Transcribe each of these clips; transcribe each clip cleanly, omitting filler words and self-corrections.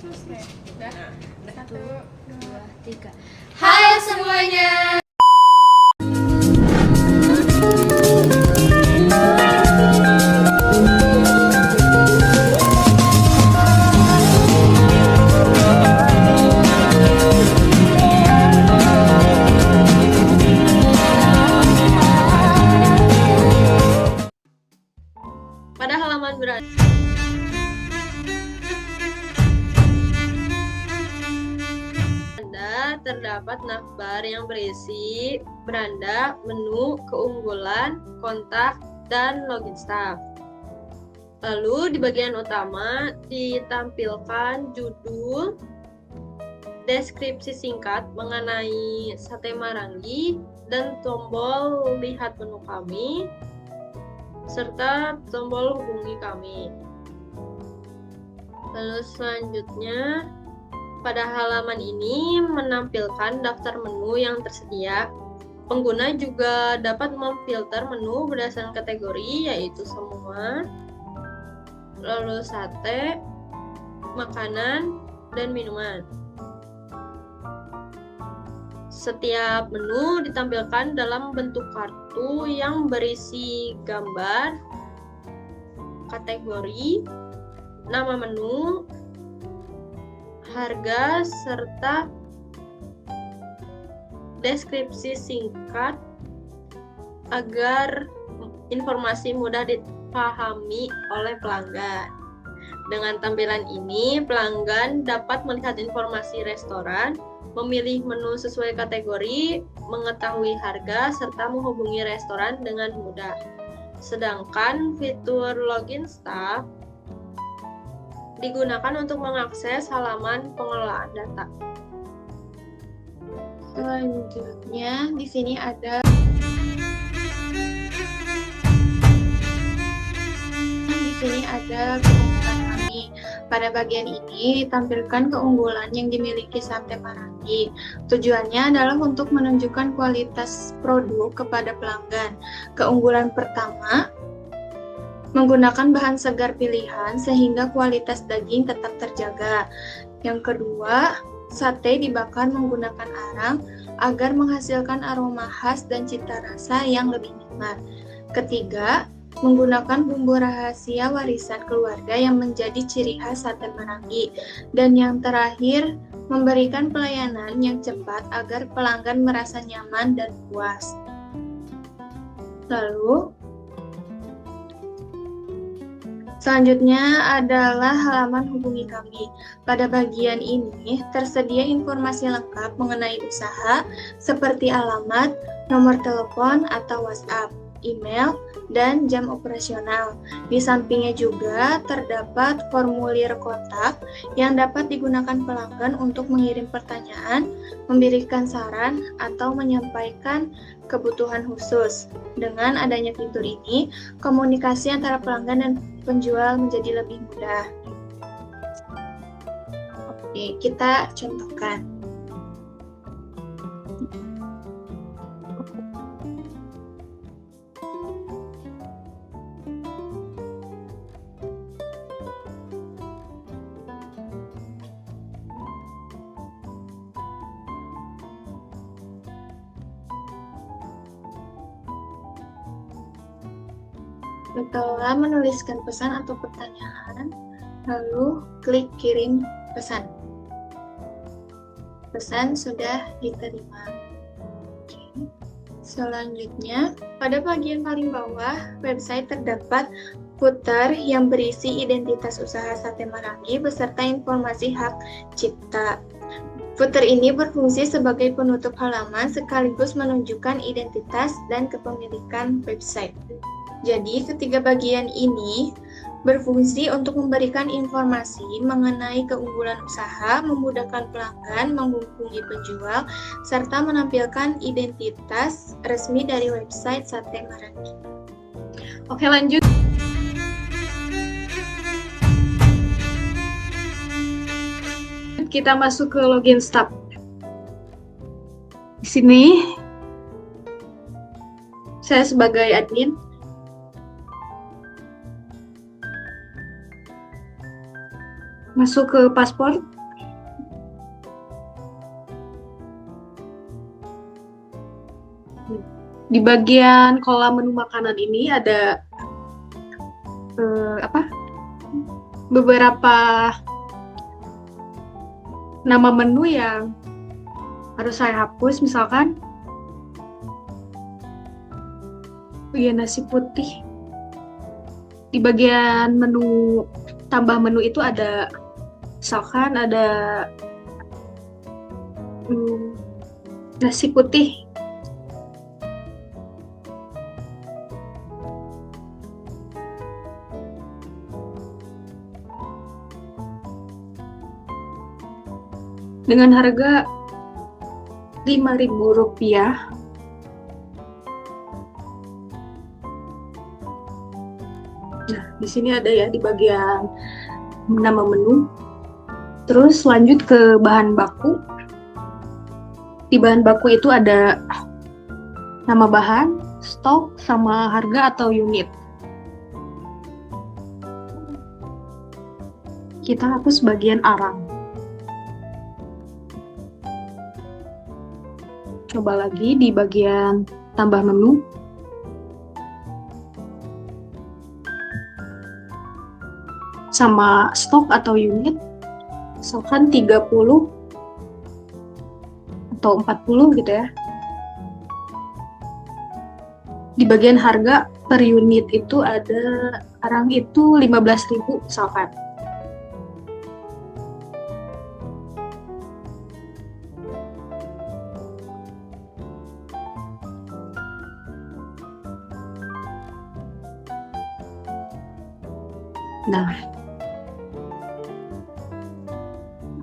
terus deh. Udah. Satu, dua, tiga. Hai semuanya. Pada halaman beranda terdapat navbar yang berisi beranda, menu, keunggulan, kontak, dan login staff. Lalu di bagian utama ditampilkan judul, deskripsi singkat mengenai sate Marangi, dan tombol lihat menu kami, serta tombol hubungi kami. Lalu selanjutnya, pada halaman ini menampilkan daftar menu yang tersedia. Pengguna juga dapat memfilter menu berdasarkan kategori, yaitu semua, lalu sate, makanan, dan minuman. Setiap menu ditampilkan dalam bentuk kartu yang berisi gambar, kategori, nama menu, harga, serta deskripsi singkat agar informasi mudah dipahami oleh pelanggan. Dengan tampilan ini, pelanggan dapat melihat informasi restoran, memilih menu sesuai kategori, mengetahui harga, serta menghubungi restoran dengan mudah. Sedangkan fitur login staff digunakan untuk mengakses halaman pengelolaan data. Selanjutnya, di sini ada keunggulan kami. Pada bagian ini ditampilkan keunggulan yang dimiliki sate Marangi. Tujuannya adalah untuk menunjukkan kualitas produk kepada pelanggan. Keunggulan pertama, menggunakan bahan segar pilihan sehingga kualitas daging tetap terjaga. Yang kedua, sate dibakar menggunakan arang agar menghasilkan aroma khas dan cita rasa yang lebih nikmat. Ketiga, menggunakan bumbu rahasia warisan keluarga yang menjadi ciri khas sate Marangi. Dan yang terakhir, memberikan pelayanan yang cepat agar pelanggan merasa nyaman dan puas. Lalu, selanjutnya adalah halaman hubungi kami. Pada bagian ini tersedia informasi lengkap mengenai usaha seperti alamat, nomor telepon atau WhatsApp, email, dan jam operasional. Di sampingnya juga terdapat formulir kontak yang dapat digunakan pelanggan untuk mengirim pertanyaan, memberikan saran, atau menyampaikan kebutuhan khusus. Dengan adanya fitur ini, komunikasi antara pelanggan dan penjual menjadi lebih mudah. Oke, kita contohkan. Setelah menuliskan pesan atau pertanyaan, lalu klik kirim pesan. Pesan sudah diterima. Oke. Selanjutnya, pada bagian paling bawah website terdapat footer yang berisi identitas usaha sate Marangi beserta informasi hak cipta. Footer ini berfungsi sebagai penutup halaman sekaligus menunjukkan identitas dan kepemilikan website. Jadi, ketiga bagian ini berfungsi untuk memberikan informasi mengenai keunggulan usaha, memudahkan pelanggan menghubungi penjual, serta menampilkan identitas resmi dari website Sate Marangi. Oke, lanjut. Kita masuk ke login staff. Di sini saya sebagai admin. Masuk ke paspor. Di bagian kolom menu makanan ini ada beberapa nama menu yang harus saya hapus, misalkan bagian nasi putih. Di bagian menu tambah menu itu ada, misalkan ada nasi putih. Dengan harga Rp5.000. Nah, di sini ada ya di bagian nama menu. Terus lanjut ke bahan baku. Di bahan baku itu ada nama bahan, stok, sama harga atau unit. Kita hapus bagian arang. Coba lagi di bagian tambah menu. Sama stok atau unit, misalkan 30 atau 40 gitu ya. Di bagian harga per unit itu ada arang itu 15.000 misalkan. Nah,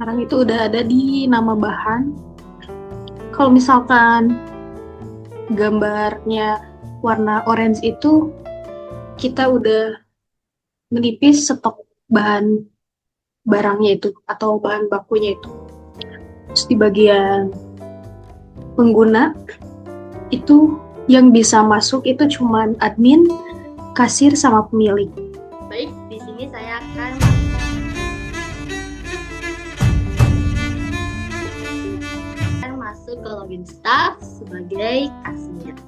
arang itu udah ada di nama bahan. Kalau misalkan gambarnya warna orange itu, kita udah menipis stok bahan barangnya itu atau bahan bakunya itu. Terus di bagian pengguna itu yang bisa masuk itu cuman admin, kasir, sama pemilik. Baik, di sini saya akan masuk ke login staff sebagai kasir.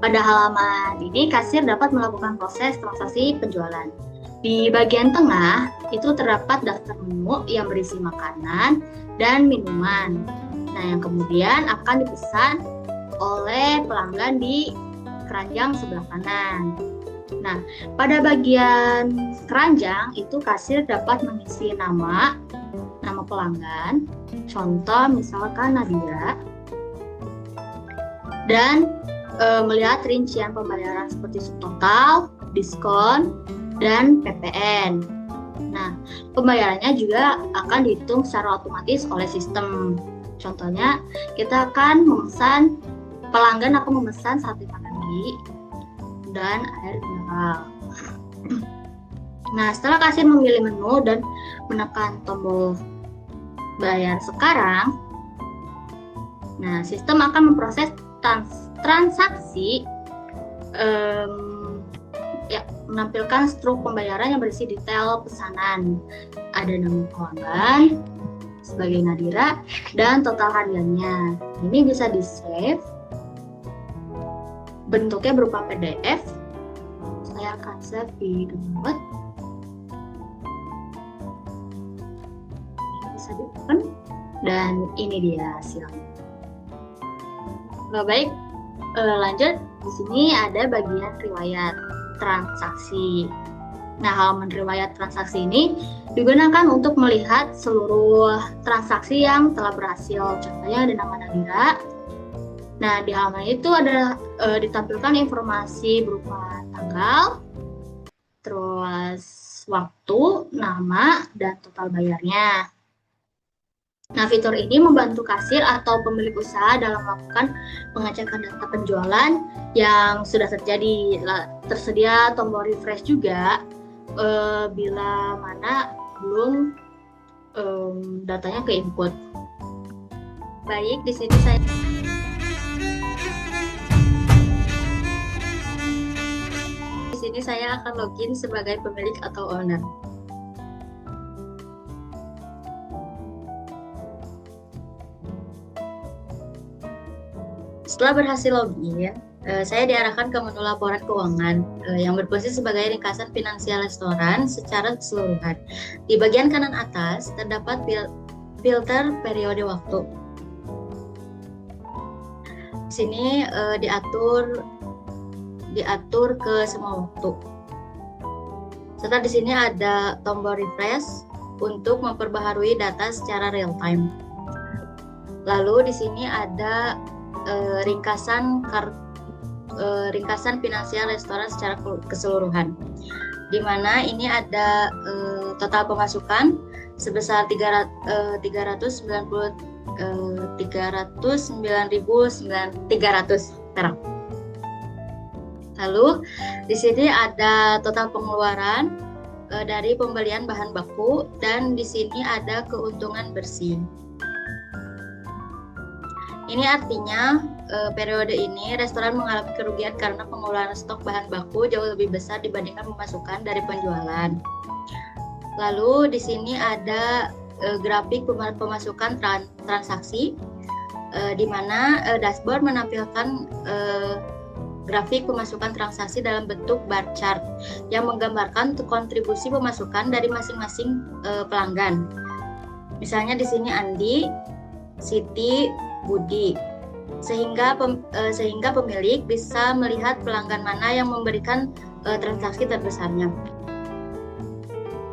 Pada halaman ini, kasir dapat melakukan proses transaksi penjualan. Di bagian tengah, itu terdapat daftar menu yang berisi makanan dan minuman. Nah, yang kemudian akan dipesan oleh pelanggan di keranjang sebelah kanan. Nah, pada bagian keranjang, itu kasir dapat mengisi nama pelanggan, contoh misalkan Nadira, dan melihat rincian pembayaran seperti subtotal, diskon, dan PPN. Nah, pembayarannya juga akan dihitung secara otomatis oleh sistem. Contohnya, kita akan memesan, pelanggan akan memesan sate mie dan air mineral. Nah, setelah kasir memilih menu dan menekan tombol bayar sekarang, nah, sistem akan memproses transaksi, menampilkan struk pembayaran yang berisi detail pesanan. Ada nama pelanggan sebagai Nadira dan total hadiahnya. Ini bisa di-save. Bentuknya berupa PDF. Saya akan save di download. Bisa di-open dan ini dia hasilnya. Baik, lanjut. Di sini ada bagian riwayat transaksi. Nah, halaman riwayat transaksi ini digunakan untuk melihat seluruh transaksi yang telah berhasil. Contohnya ada nama Nadira. Nah, di halaman itu ada ditampilkan informasi berupa tanggal, terus waktu, nama, dan total bayarnya. Nah, fitur ini membantu kasir atau pemilik usaha dalam melakukan pengecekan data penjualan yang sudah terjadi. Tersedia tombol refresh juga bila mana belum datanya ke input. Baik, di sini saya saya akan login sebagai pemilik atau owner. Setelah berhasil login, saya diarahkan ke menu laporan keuangan yang berfungsi sebagai ringkasan finansial restoran secara keseluruhan. Di bagian kanan atas terdapat filter periode waktu. Di sini diatur ke semua waktu. Serta di sini ada tombol refresh untuk memperbaharui data secara real time. Lalu di sini ada ringkasan finansial restoran secara keseluruhan, di mana ini ada total pemasukan sebesar 309.300 perak. Lalu di sini ada total pengeluaran dari pembelian bahan baku, dan di sini ada keuntungan bersih. Ini artinya periode ini restoran mengalami kerugian karena pengeluaran stok bahan baku jauh lebih besar dibandingkan pemasukan dari penjualan. Lalu di sini ada grafik pemasukan transaksi, di mana dashboard menampilkan grafik pemasukan transaksi dalam bentuk bar chart yang menggambarkan kontribusi pemasukan dari masing-masing pelanggan. Misalnya di sini Andi, Siti, Budi, sehingga pemilik bisa melihat pelanggan mana yang memberikan transaksi terbesarnya.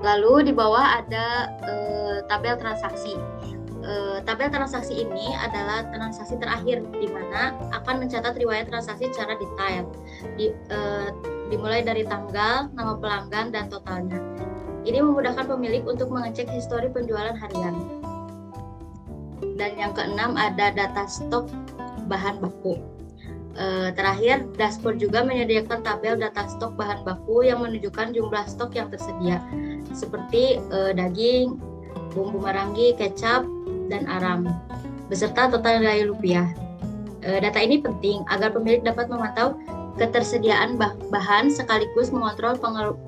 Lalu di bawah ada tabel transaksi. Tabel transaksi ini adalah transaksi terakhir, di mana akan mencatat riwayat transaksi secara detail, dimulai dari tanggal, nama pelanggan, dan totalnya. Ini memudahkan pemilik untuk mengecek histori penjualan harian. Dan yang keenam ada data stok bahan baku. Terakhir, dashboard juga menyediakan tabel data stok bahan baku yang menunjukkan jumlah stok yang tersedia, seperti daging, bumbu marangi, kecap, dan arang, beserta total nilai rupiah. Data ini penting agar pemilik dapat memantau ketersediaan bahan sekaligus mengontrol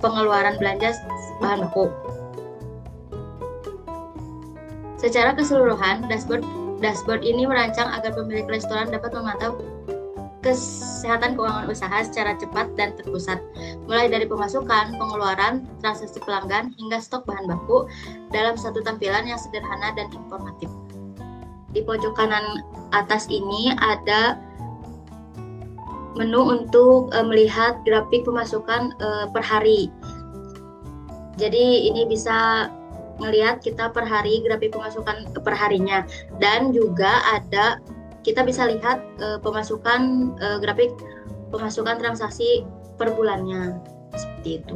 pengeluaran belanja bahan baku. Secara keseluruhan, dashboard ini merancang agar pemilik restoran dapat memantau kesehatan keuangan usaha secara cepat dan terpusat, mulai dari pemasukan, pengeluaran, transaksi pelanggan, hingga stok bahan baku dalam satu tampilan yang sederhana dan informatif. Di pojok kanan atas ini ada menu untuk melihat grafik pemasukan per hari. Jadi ini bisa melihat kita per hari grafik pemasukan per harinya, dan juga kita bisa lihat grafik pemasukan transaksi per bulannya, seperti itu.